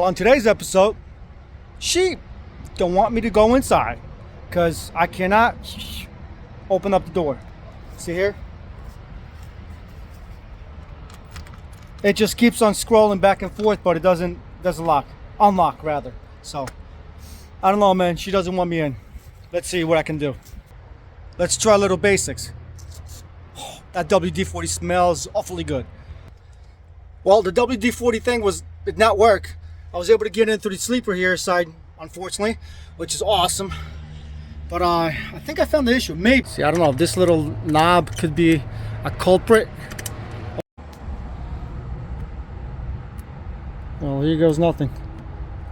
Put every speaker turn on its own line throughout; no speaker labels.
on today's episode, she don't want me to go inside because I cannot open up the door. See here? It just keeps on scrolling back and forth, but it doesn't unlock rather. So I don't know, man. She doesn't want me in. Let's see what I can do. Let's try a little basics. Oh, that WD-40 smells awfully good. Well, the WD-40 thing did not work. I was able to get in through the sleeper here side, unfortunately, which is awesome. But I think I found the issue. Maybe. See, I don't know if this little knob could be a culprit. Well, here goes nothing.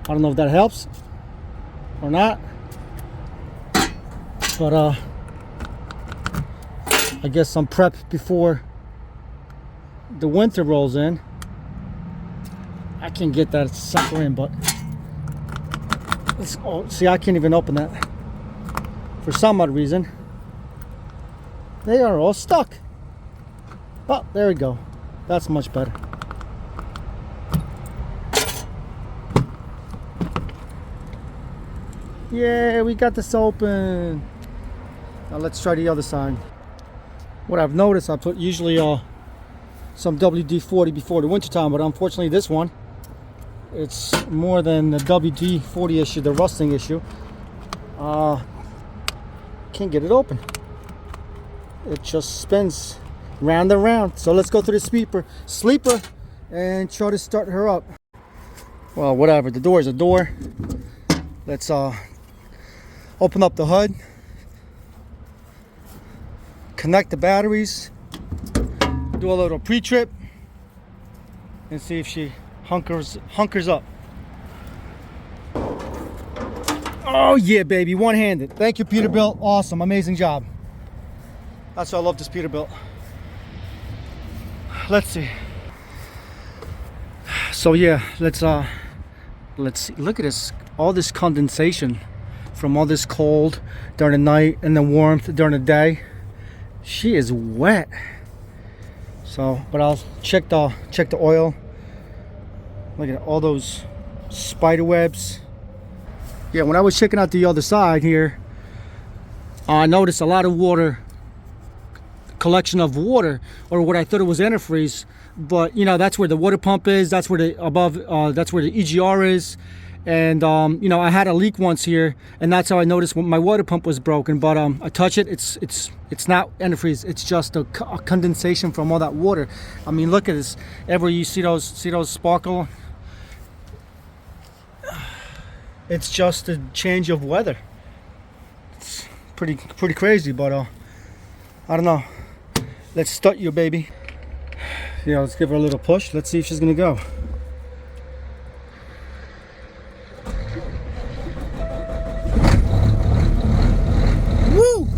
I don't know if that helps or not. But I guess some prep before the winter rolls in. I can't get that sucker in, but see, I can't even open that. For some odd reason, they are all stuck. Oh, there we go. That's much better. Yeah, we got this open. Now let's try the other side. What I've noticed, I put usually some WD-40 before the winter time, but unfortunately this one, it's more than the WD-40 issue, the rusting issue. Can't get it open. It just spins round and round. So let's go through the sleeper and try to start her up. Well, whatever, the door is a door. Let's open up the hood, connect the batteries, do a little pre-trip, and see if she hunkers up. Oh yeah, baby, one-handed. Thank you, Peterbilt. Awesome, amazing job. That's why I love this Peterbilt. Let's see. So yeah, let's see. Look at this, all this condensation from all this cold during the night and the warmth during the day. She is wet. So, but I'll check the oil. Look at all those spider webs. Yeah, when I was checking out the other side here, I noticed a lot of water, collection of water, or what I thought it was antifreeze. But you know, that's where the water pump is. That's where that's where the EGR is. And you know, I had a leak once here, and that's how I noticed when my water pump was broken. But I touch it, it's not antifreeze. It's just a condensation from all that water. I mean, look at this. Ever you see those sparkle? It's just a change of weather. It's pretty crazy, but I don't know. Let's start you, baby. Yeah, let's give her a little push. Let's see if she's gonna go. Woo!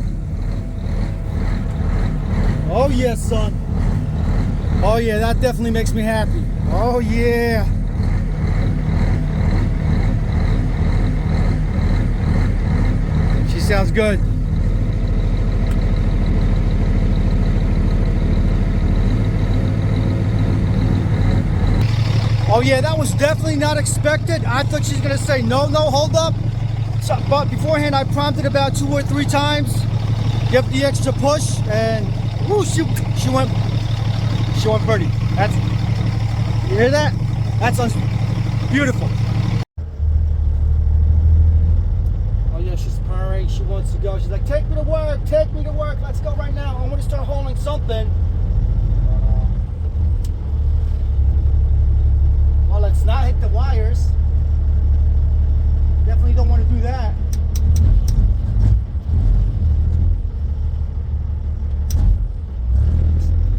Oh yeah, son. Oh yeah, that definitely makes me happy. Oh yeah. She sounds good. Oh yeah, that was definitely not expected. I thought she was gonna say no, hold up. So, but beforehand, I prompted about 2 or 3 times. Give the extra push, and whoo, she went pretty. You hear that? That's beautiful. Oh yeah, she's purring. She wants to go. She's like, take me to work. Let's go right now. I want to start hauling something. Well, let's not hit the wires. Definitely don't want to do that.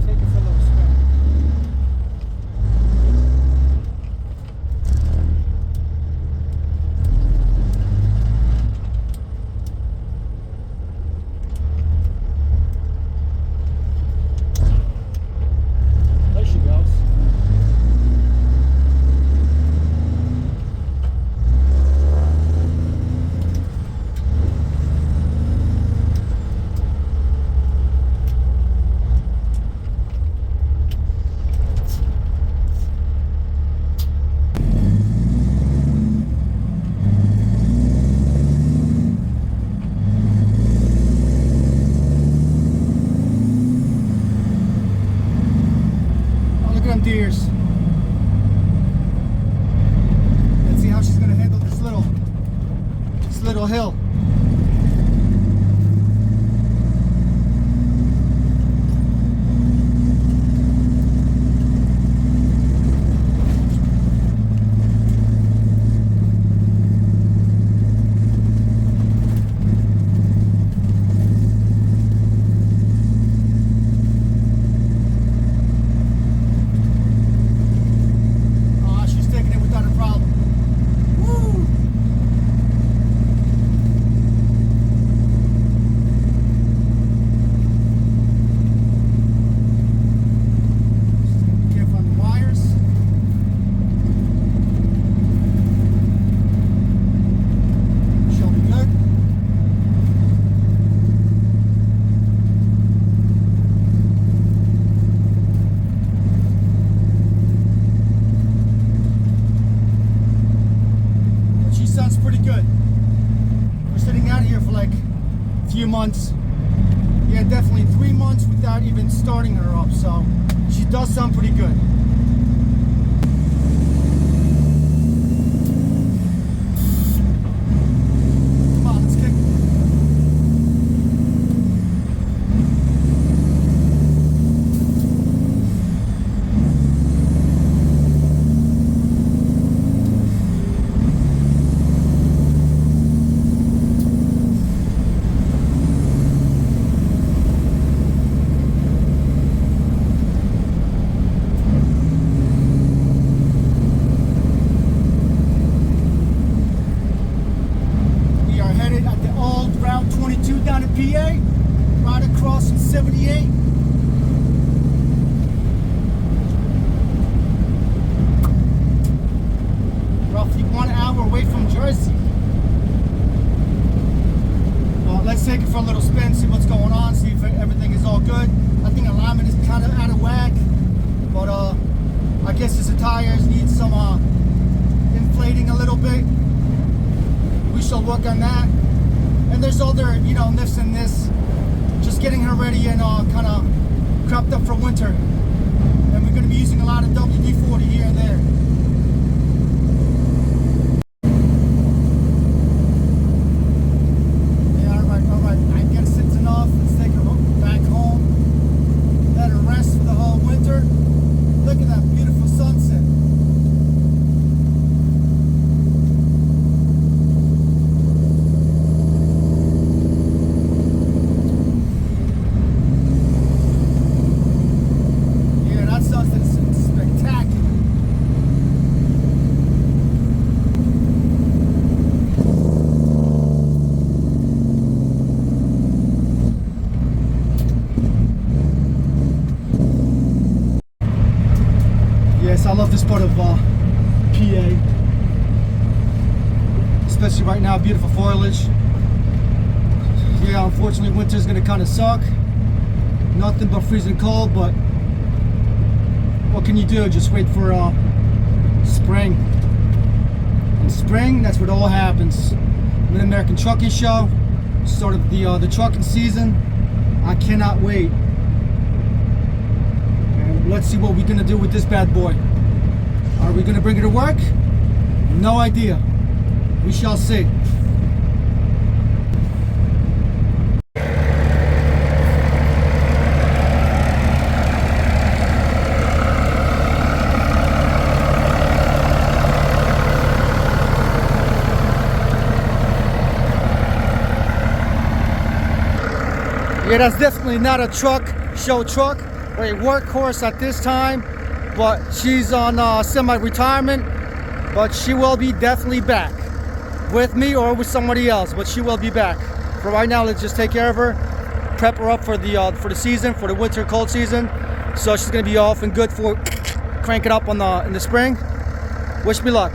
Take it for a little spin. There she goes. little hill. Months, yeah, definitely 3 months without even starting her up, so she does sound pretty good. Come on, let's kick. Down in PA, right across in 78. Roughly 1 hour away from Jersey. Well, let's take it for a little spin, see what's going on, see if everything is all good. I think alignment is kind of out of whack, but I guess the tires need some inflating a little bit. We shall work on that. And there's other, this and this. Just getting her ready and kind of prepped up for winter. And we're going to be using a lot of WD-40 here and there. Yeah, all right. I guess it's enough. Let's take her back home. Let her rest for the whole winter. Look at that beautiful sunset. Yes, I love this part of PA, especially right now, beautiful foliage. Yeah, unfortunately winter's gonna kind of suck. Nothing but freezing cold, but what can you do? Just wait for spring. In spring, that's where it all happens. Mid-American Trucking Show, start of the trucking season. I cannot wait. Let's see what we're gonna do with this bad boy. Are we gonna bring it to work? No idea. We shall see. Yeah, that's definitely not a show truck. A workhorse at this time, but she's on semi-retirement, but she will be definitely back with me or with somebody else, but she will be back. For right now, let's just take care of her, prep her up for the season, for the winter cold season, so she's gonna be off and good for crank it up in the spring. Wish me luck.